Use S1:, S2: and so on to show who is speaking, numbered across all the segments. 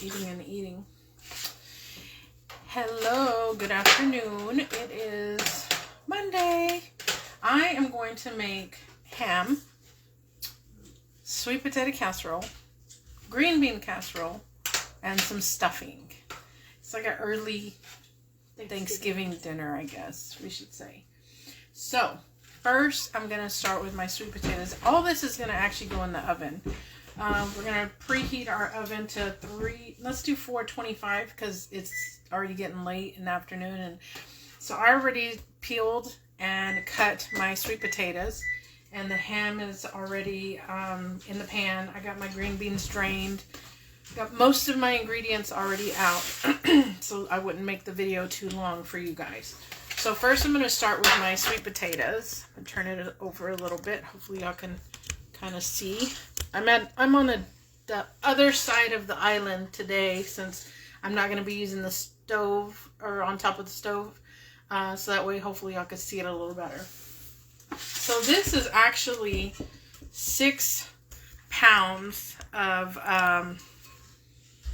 S1: Eating and eating. Hello, good afternoon. It is Monday. I am going to make ham, sweet potato casserole, green bean casserole, and some stuffing. It's like an early Thanksgiving dinner, I guess we should say. So, first I'm going to start with my sweet potatoes. All this is going to actually go in the oven. We're going to preheat our oven to 425 because it's already getting late in the afternoon. And so I already peeled and cut my sweet potatoes. And the ham is already in the pan. I got my green beans drained. Got most of my ingredients already out. So I wouldn't make the video too long for you guys. So first I'm going to start with my sweet potatoes. I'll turn it over a little bit. Hopefully y'all can kind of see. I'm on the other side of the island today since I'm not going to be using the stove or on top of the stove. So that way hopefully y'all can see it a little better. So this is actually 6 pounds of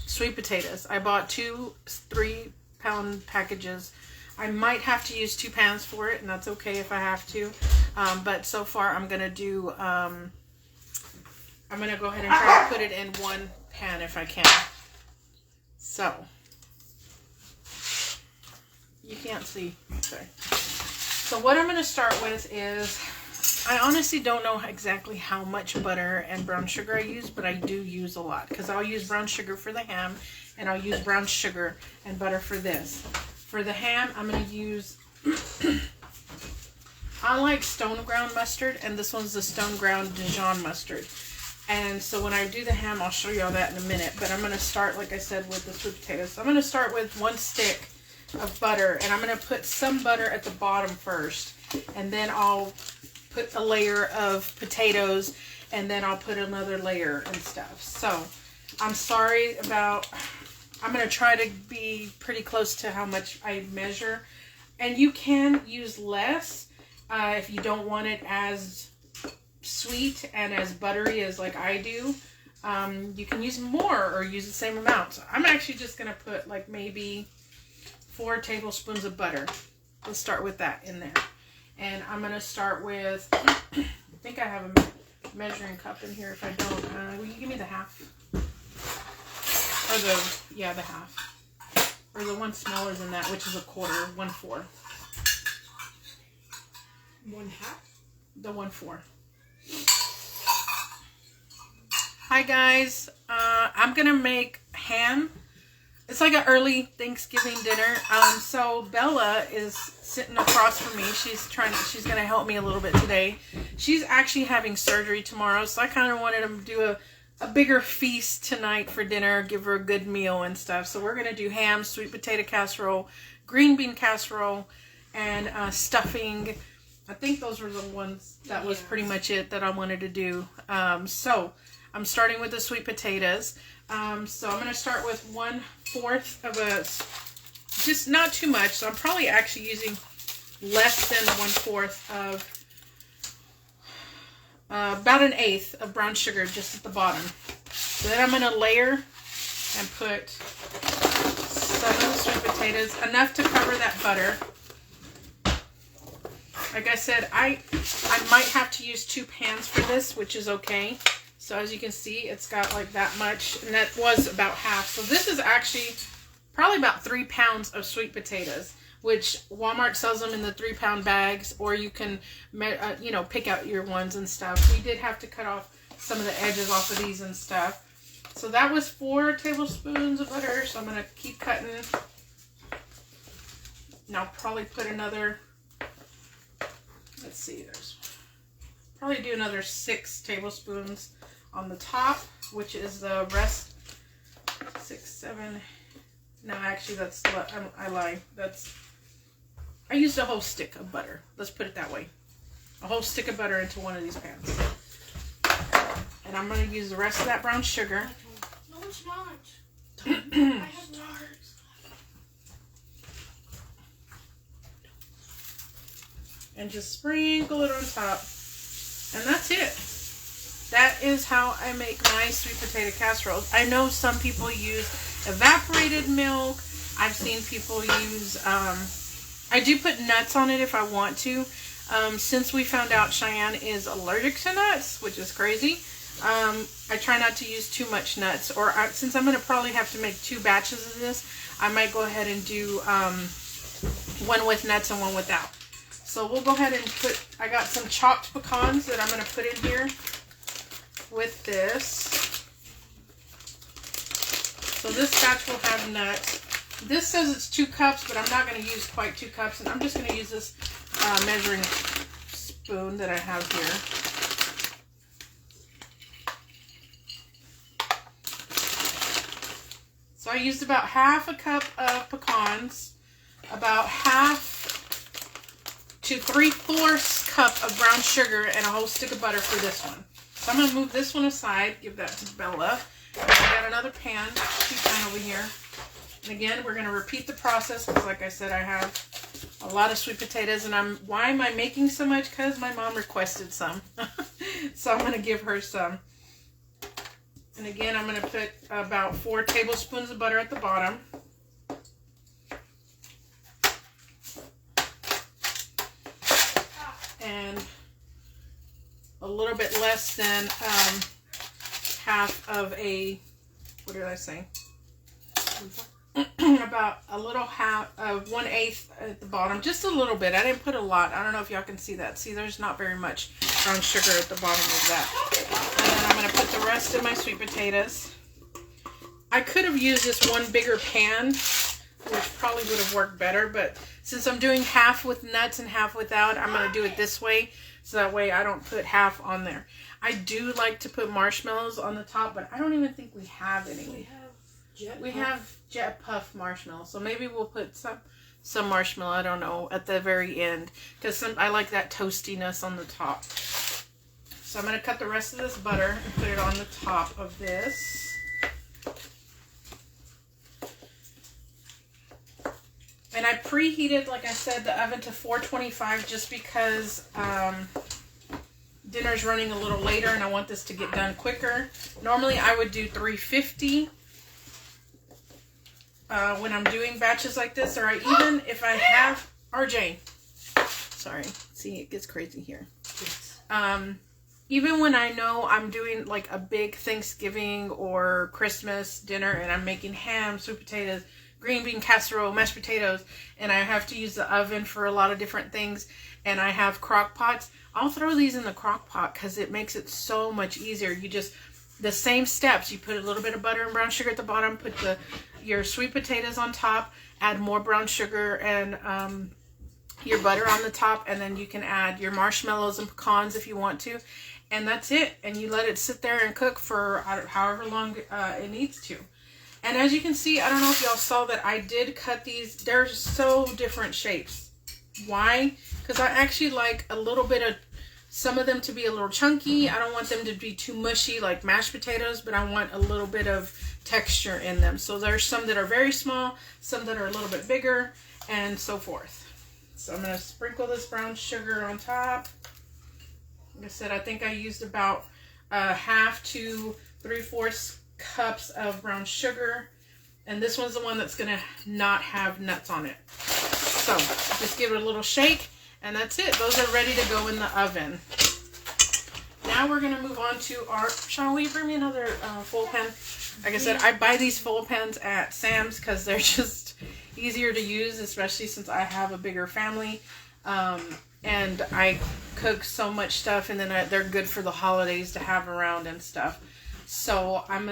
S1: sweet potatoes. I bought 2 3-pound packages. I might have to use 2 pans for it, and that's okay if I have to. But so far I'm going to do... I'm going to go ahead and try to put it in one pan if I can. So, you can't see. Sorry. So what I'm going to start with is, I honestly don't know exactly how much butter and brown sugar I use, but I do use a lot. Because I'll use brown sugar for the ham, and I'll use brown sugar and butter for this. For the ham, I'm going to use... I like stone ground mustard, and this one's the stone ground Dijon mustard. And so when I do the ham, I'll show you all that in a minute. But I'm going to start, like I said, with the sweet potatoes. So I'm going to start with 1 stick of butter. And I'm going to put some butter at the bottom first. And then I'll put a layer of potatoes. And then I'll put another layer and stuff. So I'm sorry about... I'm going to try to be pretty close to how much I measure. And you can use less if you don't want it as... sweet and as buttery as like I do. You can use more or use the same amount. So I'm actually just going to put like maybe 4 tablespoons of butter. Let's start with that in there. And I'm going to start with, I think I have a measuring cup in here. If I don't, will you give me the half? Or the half. Or the one smaller than that, which is a quarter, 1/4.
S2: 1/2?
S1: The 1/4. Hi guys, I'm gonna make ham. It's like an early Thanksgiving dinner. So Bella is sitting across from me. She's gonna help me a little bit today. She's actually having surgery tomorrow, so I kind of wanted to do a bigger feast tonight for dinner, give her a good meal and stuff. So we're gonna do ham, sweet potato casserole, green bean casserole, and stuffing. I think those were the ones, that was pretty much it that I wanted to do. So I'm starting with the sweet potatoes. So I'm going to start with 1/4 of just not too much. So I'm probably actually using less than 1/4 of, about 1/8 of brown sugar just at the bottom. So then I'm going to layer and put some of the sweet potatoes, enough to cover that butter. Like I said, I might have to use 2 pans for this, which is okay. So as you can see, it's got like that much, and that was about half. So this is actually probably about 3 pounds of sweet potatoes, which Walmart sells them in the 3-pound bags, or you can, you know, pick out your ones and stuff. We did have to cut off some of the edges off of these and stuff. So that was 4 tablespoons of butter. So I'm going to keep cutting. And I'll probably put another... Let's see, there's probably do another 6 tablespoons on the top, which is the rest. 6, 7. No, actually, that's, I lied. I used a whole stick of butter. Let's put it that way. A whole stick of butter into one of these pans. And I'm going to use the rest of that brown sugar.
S2: No, it's not. I have stars. And
S1: just sprinkle it on top. And that's it. that is how I make my sweet potato casseroles. I know some people use evaporated milk. I've seen people use, I do put nuts on it if I want to. Since we found out Cheyenne is allergic to nuts, which is crazy, I try not to use too much nuts. Or since I'm going to probably have to make 2 batches of this, I might go ahead and do one with nuts and one without. So we'll go ahead and put, I got some chopped pecans that I'm going to put in here with this. So this batch will have nuts. This says it's 2 cups, but I'm not going to use quite 2 cups. And I'm just going to use this measuring spoon that I have here. So I used about half a cup of pecans, about half to 3/4 cup of brown sugar, and a whole stick of butter for this one. So I'm going to move this one aside, give that to Bella. And I got another pan, sheet pan over here. And again, we're going to repeat the process because, like I said, I have a lot of sweet potatoes. And why am I making so much? Because my mom requested some. So I'm going to give her some. And again, I'm going to put about 4 tablespoons of butter at the bottom. And a little bit less than half of a, what did I say? About a little half of 1/8 at the bottom, just a little bit. I didn't put a lot. I don't know if y'all can see that. See, there's not very much brown sugar at the bottom of that. And then I'm going to put the rest of my sweet potatoes. I could have used this one bigger pan, which probably would have worked better, but since I'm doing half with nuts and half without, I'm going to do it this way, so that way I don't put half on there. I do like to put marshmallows on the top, but I don't even think we have any. We have Jet Puff marshmallows, so maybe we'll put some marshmallow, I don't know, at the very end, because I like that toastiness on the top. So I'm going to cut the rest of this butter and put it on the top of this. And I preheated, like I said, the oven to 425 just because dinner's running a little later and I want this to get done quicker. Normally I would do 350 when I'm doing batches like this, or even if I have RJ. Sorry, see, it gets crazy here. Even when I know I'm doing like a big Thanksgiving or Christmas dinner and I'm making ham, sweet potatoes, green bean casserole, mashed potatoes, and I have to use the oven for a lot of different things, and I have crock pots, I'll throw these in the crock pot because it makes it so much easier. You just, the same steps, you put a little bit of butter and brown sugar at the bottom, put your sweet potatoes on top, add more brown sugar and your butter on the top, and then you can add your marshmallows and pecans if you want to, and that's it. And you let it sit there and cook for however long it needs to. And as you can see, I don't know if y'all saw that I did cut these. They're so different shapes. Why? Because I actually like a little bit of some of them to be a little chunky. I don't want them to be too mushy like mashed potatoes, but I want a little bit of texture in them. So there's some that are very small, some that are a little bit bigger, and so forth. So I'm going to sprinkle this brown sugar on top. Like I said, I think I used about half to 3/4 cups of brown sugar, and this one's the one that's going to not have nuts on it. So just give it a little shake, and that's it. Those are ready to go in the oven. Now we're going to move on to our, Sean, will you bring me another full pan? Like I said, I buy these full pans at Sam's because they're just easier to use, especially since I have a bigger family, and I cook so much stuff, and then they're good for the holidays to have around and stuff. So I'm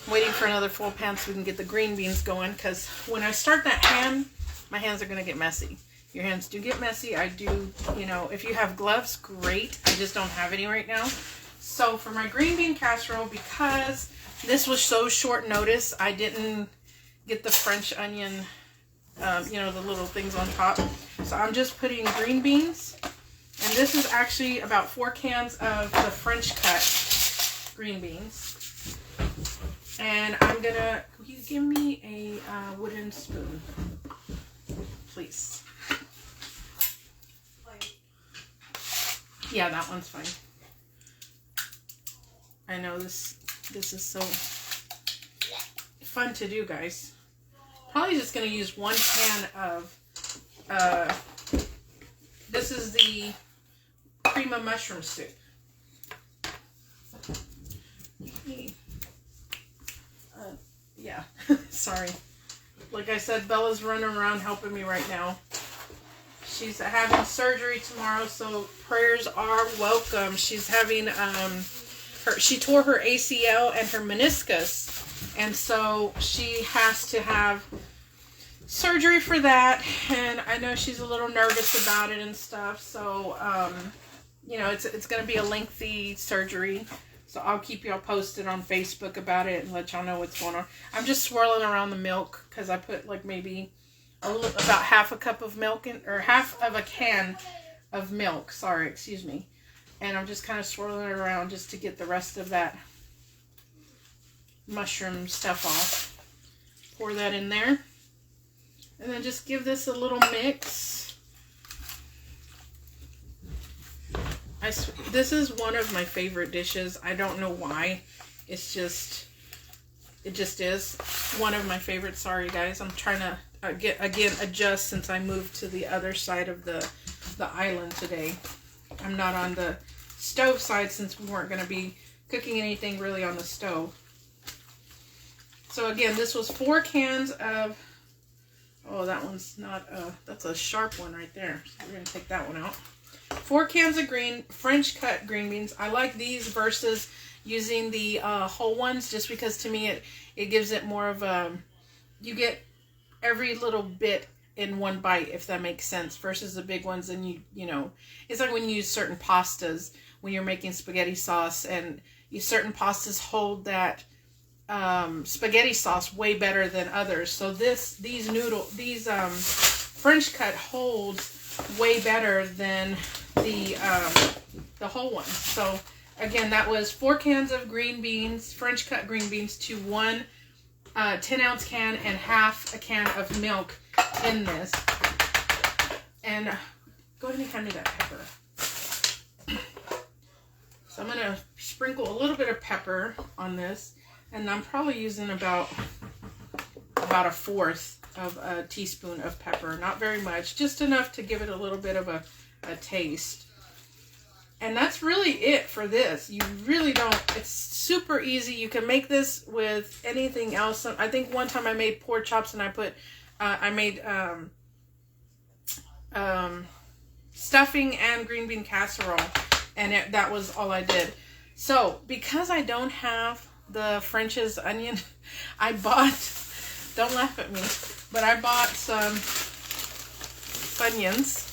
S1: waiting for another full pan so we can get the green beans going, because when I start that ham, my hands are going to get messy. Your hands do get messy. I do, you know, if you have gloves, great. I just don't have any right now. So for my green bean casserole, because this was so short notice, I didn't get the French onion, you know, the little things on top. So I'm just putting green beans, and this is actually about 4 cans of the French cut green beans. And I'm gonna, will you give me a wooden spoon, please? Yeah, that one's fine. I know this is so fun to do, guys. Probably just going to use 1 can of, this is the cream of mushroom soup. Yeah, sorry. Like I said, Bella's running around helping me right now. She's having surgery tomorrow, so prayers are welcome. She's having, she tore her ACL and her meniscus, and so she has to have surgery for that, and I know she's a little nervous about it and stuff, so, you know, it's going to be a lengthy surgery. So I'll keep y'all posted on Facebook about it and let y'all know what's going on. I'm just swirling around the milk because I put like maybe about half a cup of milk in, or half of a can of milk. Sorry, excuse me. And I'm just kind of swirling it around just to get the rest of that mushroom stuff off. Pour that in there. And then just give this a little mix. This is one of my favorite dishes. I don't know why. It just is one of my favorites. Sorry, guys. I'm trying to adjust since I moved to the other side of the island today. I'm not on the stove side since we weren't going to be cooking anything really on the stove. So again, this was 4 cans of, oh, that one's not, that's a sharp one right there. So we're going to take that one out. 4 cans of French cut green beans. I like these versus using the whole ones, just because to me it gives it more of a, you get every little bit in one bite, if that makes sense, versus the big ones. And you know, it's like when you use certain pastas when you're making spaghetti sauce, and certain pastas hold that spaghetti sauce way better than others. So these French cut holds way better than the whole one. So again, that was 4 cans of green beans, French cut green beans, to 1 10-ounce can and half a can of milk in this. And go ahead and hand me that pepper. So I'm gonna sprinkle a little bit of pepper on this, and I'm probably using about 1/4 of a teaspoon of pepper. Not very much, just enough to give it a little bit of a taste. And that's really it for this. You really don't, it's super easy. You can make this with anything else. I think one time I made pork chops and I made stuffing and green bean casserole, and that was all I did. So because I don't have the French's onion, I bought, don't laugh at me, but I bought some Funyuns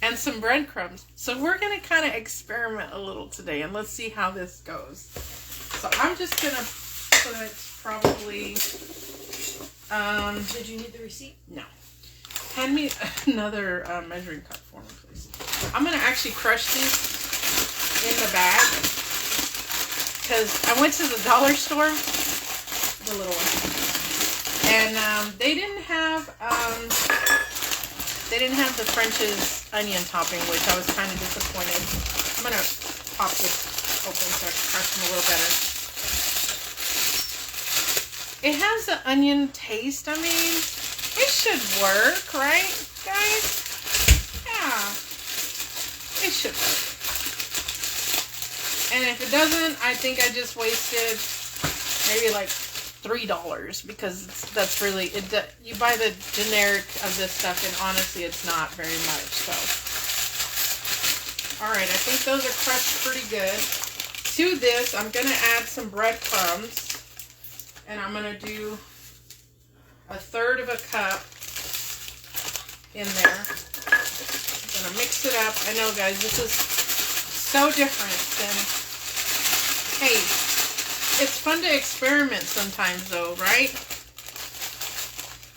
S1: and some breadcrumbs. So we're going to kind of experiment a little today, and let's see how this goes. So I'm just going to put probably,
S2: did you need the receipt?
S1: No. Hand me another measuring cup for me, please. I'm going to actually crush these in the bag, because I went to the dollar store, the little one, and they didn't have the French's onion topping, which I was kind of disappointed. I'm going to pop this open so I can crush them a little better. It has the onion taste. I mean, it should work, right, guys? Yeah, it should work. And if it doesn't, I think I just wasted maybe like $3, because that's really, you buy the generic of this stuff, and honestly it's not very much. So all right, I think those are crushed pretty good. To this, I'm going to add some breadcrumbs, and I'm going to do 1/3 of a cup in there. I'm going to mix it up. I know, guys, this is so different than, hey, it's fun to experiment sometimes though, right?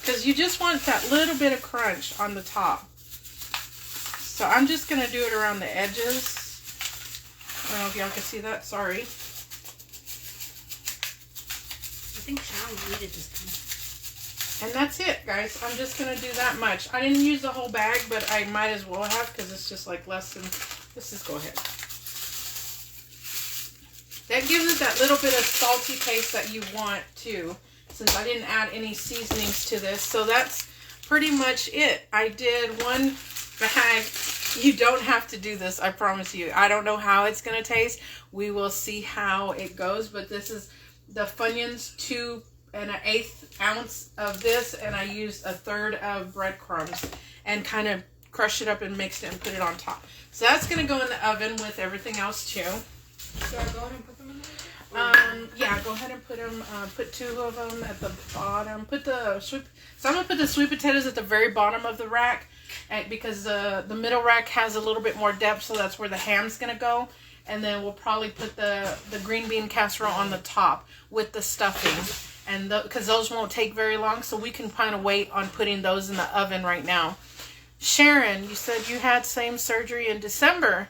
S1: Because you just want that little bit of crunch on the top. So I'm just going to do it around the edges. I don't know if y'all can see that. Sorry.
S2: I think Sean needed this time.
S1: And that's it, guys. I'm just going to do that much. I didn't use the whole bag, but I might as well have, because it's just like less than, let's just go ahead. That gives it that little bit of salty taste that you want too, since I didn't add any seasonings to this. So that's pretty much it. I did one bag. You don't have to do this, I promise you. I don't know how it's going to taste. We will see how it goes, but this is the Funyuns 2 1/8 ounce of this, and I used 1/3 of breadcrumbs and kind of crushed it up and mixed it and put it on top. So that's going to go in the oven with everything else too.
S2: Should I go ahead and put them in there?
S1: Yeah, go ahead and put them, put 2 of them at the bottom. So I'm going to put the sweet potatoes at the very bottom of the rack because the middle rack has a little bit more depth, so that's where the ham's going to go. And then we'll probably put the green bean casserole on the top with the stuffing. And because those won't take very long, so we can kind of wait on putting those in the oven right now. Sharon, you said you had same surgery in December.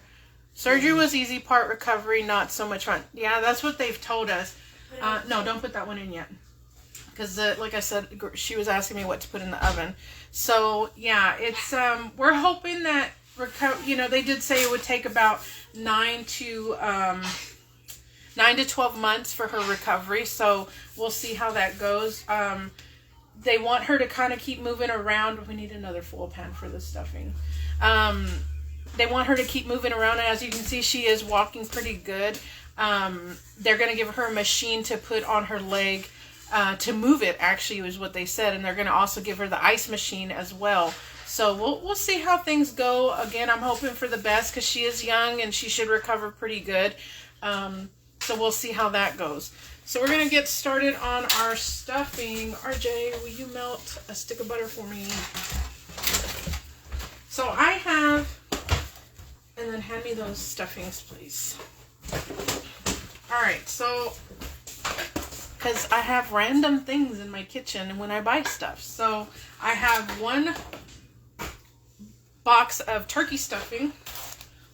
S1: Surgery was easy, part recovery, not so much fun. Yeah, that's what they've told us. No, don't put that one in yet. Because, like I said, she was asking me what to put in the oven. So, yeah, it's, we're hoping that, they did say it would take about 9 to 12 months for her recovery. So, we'll see how that goes. They want her to kind of keep moving around. We need another full pan for the stuffing. They want her to keep moving around. And as you can see, she is walking pretty good. They're going to give her a machine to put on her leg to move it, actually, is what they said. And they're going to also give her the ice machine as well. So we'll see how things go. Again, I'm hoping for the best because she is young and she should recover pretty good. So we'll see how that goes. So we're going to get started on our stuffing. RJ, will you melt a stick of butter for me? So I have, and then hand me those stuffings, please. All right, so, because I have random things in my kitchen when I buy stuff. So I have 1 box of turkey stuffing,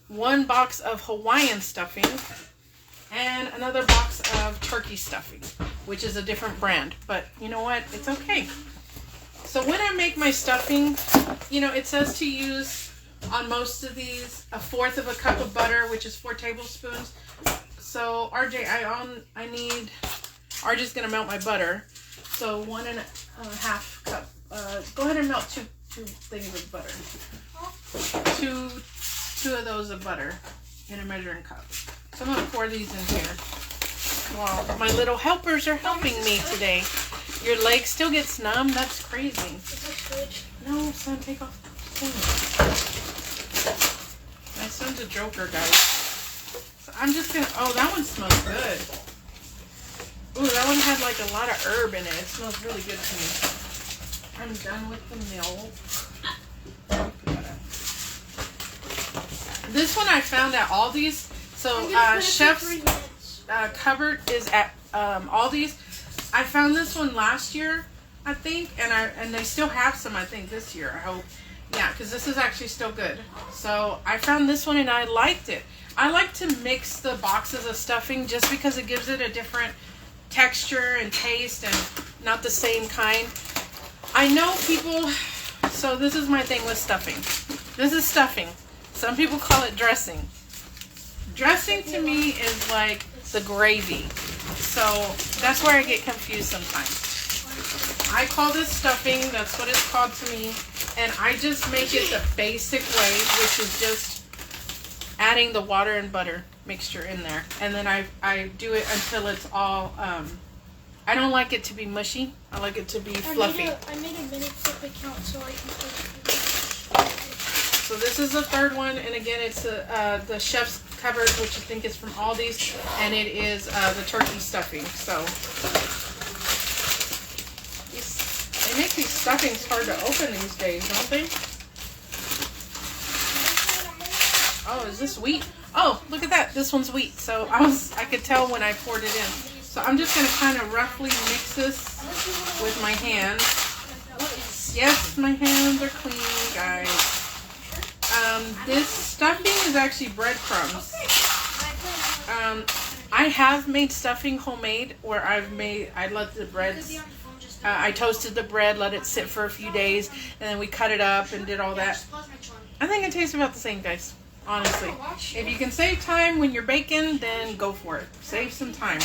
S1: 1 box of Hawaiian stuffing, and another box of turkey stuffing, which is a different brand. But you know what? It's okay. So when I make my stuffing, it says to use on most of these 1/4 of a cup of butter, which is 4 tablespoons. So RJ, I need, RJ's gonna melt my butter. So 1 1/2 cup. Go ahead and melt two things of butter. Two of those of butter in a measuring cup. So I'm gonna pour these in here. Wow, my little helpers are helping me today. Your leg still gets numb? That's crazy. No, son, take off the thing. My son's a joker, guys. So I'm just gonna, oh, that one smells good. Ooh, that one had like a lot of herb in it. It smells really good to me. I'm done with the milk. This one I found at Aldi's. So Chef's cupboard is at Aldi's. I found this one last year, I think, and they still have some, I think, this year, I hope. Yeah, because this is actually still good. So I found this one and I liked it. I like to mix the boxes of stuffing just because it gives it a different texture and taste and not the same kind. I know people, so this is my thing with stuffing. This is stuffing. Some people call it dressing. Dressing to me is like the gravy. So that's where I get confused sometimes. I call this stuffing, that's what it's called to me. And I just make it the basic way, which is just adding the water and butter mixture in there. And then I do it until it's all, I don't like it to be mushy. I like it to be fluffy.
S2: I made a mini flip account so I can put.
S1: So this is the third one, and again, it's the Chef's Cupboard, which I think is from Aldi's, and it is the turkey stuffing. So they make these stuffings hard to open these days, don't they? Oh, is this wheat? Oh, look at that. This one's wheat. So I could tell when I poured it in. So I'm just going to kind of roughly mix this with my hands. Yes, my hands are clean, guys. This stuffing is actually breadcrumbs. I have made stuffing homemade where I let the breads, I toasted the bread, let it sit for a few days, and then we cut it up and did all that. I think it tastes about the same, guys. Honestly. If you can save time when you're baking, then go for it. Save some time.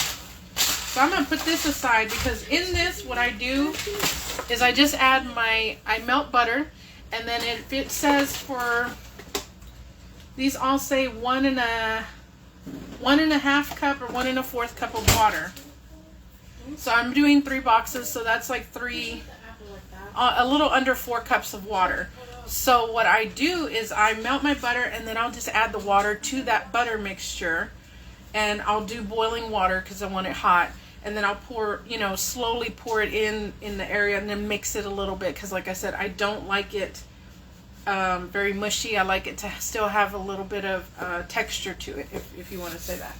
S1: So I'm going to put this aside because in this, what I do is I just add I melt butter. And then if it says for, these all say 1.5 cup or 1.25 cup of water. So I'm doing 3 boxes, so that's like a little under 4 cups of water. So what I do is I melt my butter and then I'll just add the water to that butter mixture. And I'll do boiling water because I want it hot. And then I'll pour, slowly pour it in the area and then mix it a little bit. Because like I said, I don't like it very mushy. I like it to still have a little bit of texture to it, if you want to say that.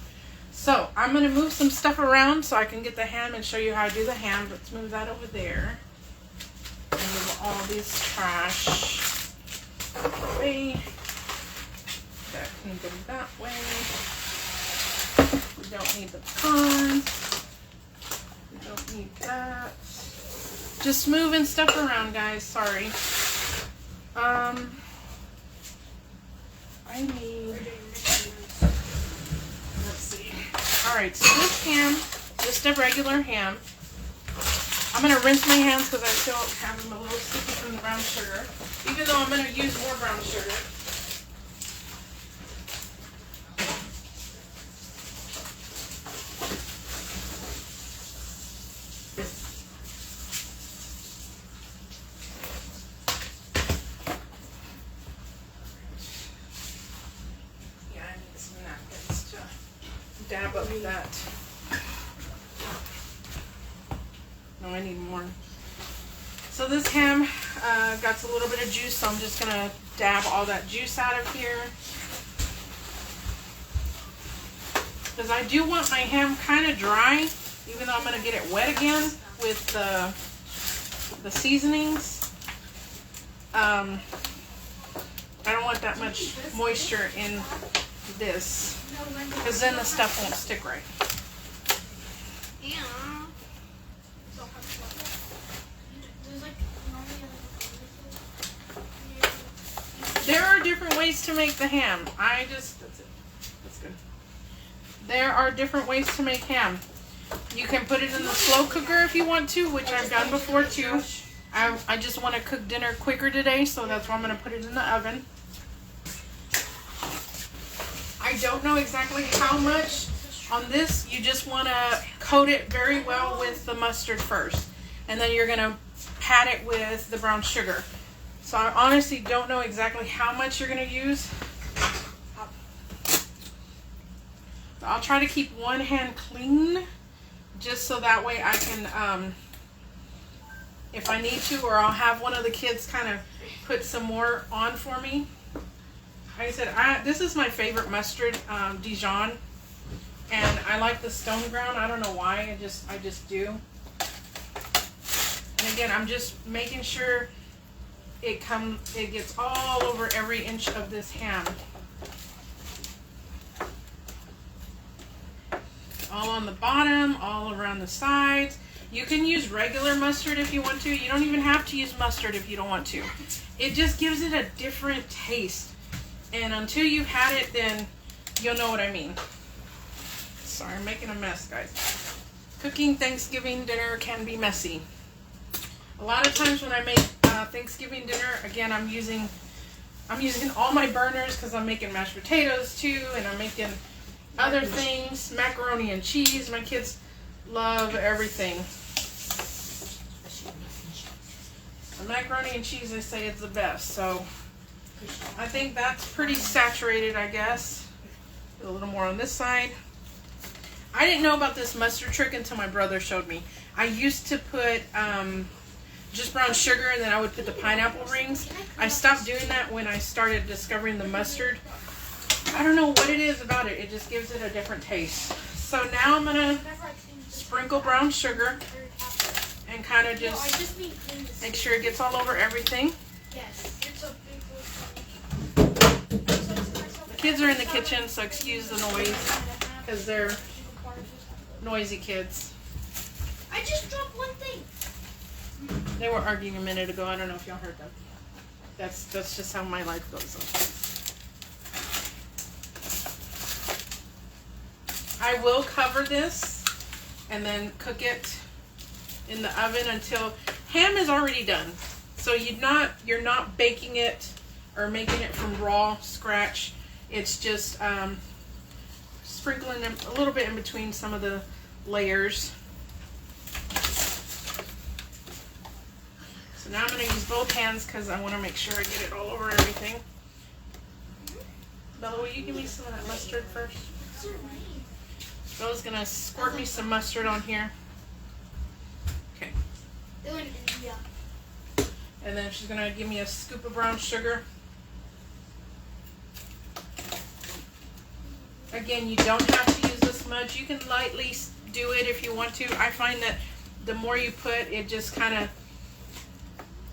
S1: So I'm going to move some stuff around so I can get the ham and show you how I do the ham. Let's move that over there. And move all these trash away. That can go that way. We don't need the pecans. We don't need that. Just moving stuff around, guys. Sorry. I need, let's see. Alright, so this ham, just a regular ham. I'm going to rinse my hands because I still have them a little sticky from the brown sugar. Even though I'm going to use more brown sugar. Dab up that. No, I need more. So this ham got a little bit of juice, so I'm just gonna dab all that juice out of here. Because I do want my ham kind of dry, even though I'm gonna get it wet again with the seasonings. I don't want that much moisture in this. Because then the stuff won't stick right. There are different ways to make the ham. That's it. That's good. There are different ways to make ham. You can put it in the slow cooker if you want to, which I've done before too. I just want to cook dinner quicker today, so that's why I'm going to put it in the oven. I don't know exactly how much on this. You just want to coat it very well with the mustard first. And then you're going to pat it with the brown sugar. So I honestly don't know exactly how much you're going to use. I'll try to keep one hand clean. Just so that way I can, if I need to, or I'll have one of the kids kind of put some more on for me. Like I said, this is my favorite mustard, Dijon, and I like the stone ground. I don't know why, I just do. And again, I'm just making sure it gets all over every inch of this ham. All on the bottom, all around the sides. You can use regular mustard if you want to. You don't even have to use mustard if you don't want to. It just gives it a different taste. And until you've had it, then you'll know what I mean. Sorry, I'm making a mess, guys. Cooking Thanksgiving dinner can be messy. A lot of times when I make Thanksgiving dinner, again, I'm using all my burners because I'm making mashed potatoes too, and I'm making other things, macaroni and cheese. My kids love everything. The macaroni and cheese, they say, is the best. So I think that's pretty saturated, I guess. A little more on this side. I didn't know about this mustard trick until my brother showed me. I used to put just brown sugar, and then I would put the pineapple rings. I stopped doing that when I started discovering the mustard. I don't know what it is about it. It just gives it a different taste. So now I'm going to sprinkle brown sugar and kind of just make sure it gets all over everything. The kids are in the kitchen, so excuse the noise because they're noisy kids.
S2: I just dropped one thing.
S1: They were arguing a minute ago. I don't know if y'all heard them. That's just how my life goes. I will cover this and then cook it in the oven until ham is already done. So you're not baking it or making it from raw scratch. It's just sprinkling them a little bit in between some of the layers. So now I'm going to use both hands because I want to make sure I get it all over everything. Bella, will you give me some of that mustard first? Bella's going to squirt me some mustard on here. Okay. And then she's going to give me a scoop of brown sugar. Again, you don't have to use this much. You can lightly do it if you want to. I find that the more you put, it just kind of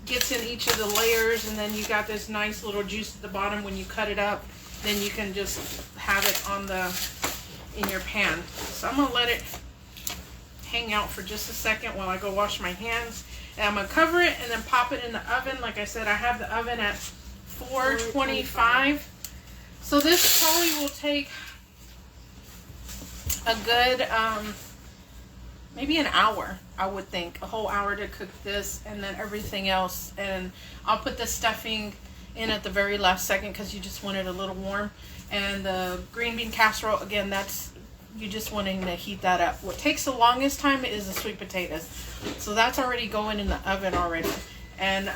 S1: gets in each of the layers, and then you got this nice little juice at the bottom when you cut it up. Then you can just have it on in your pan. So I'm going to let it hang out for just a second while I go wash my hands. And I'm going to cover it and then pop it in the oven. Like I said, I have the oven at 425. So this probably will take a good, maybe an hour, I would think. A whole hour to cook this and then everything else. And I'll put the stuffing in at the very last second because you just want it a little warm. And the green bean casserole, again, that's you just wanting to heat that up. What takes the longest time is the sweet potatoes. So that's already going in the oven already. And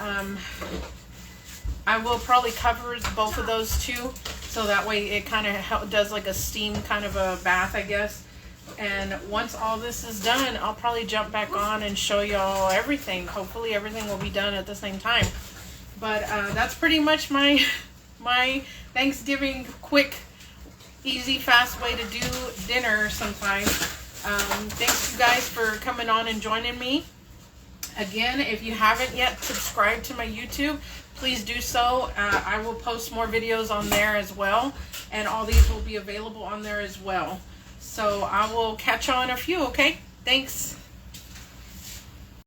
S1: I will probably cover both of those too, so that way it kind of does like a steam kind of a bath, I guess. And once all this is done, I'll probably jump back on and show y'all everything. Hopefully everything will be done at the same time. But that's pretty much my Thanksgiving quick, easy, fast way to do dinner sometimes. Thanks you guys for coming on and joining me. Again, if you haven't yet subscribed to my YouTube, please do so. I will post more videos on there as well, and all these will be available on there as well. So I will catch you on a few, okay? Thanks.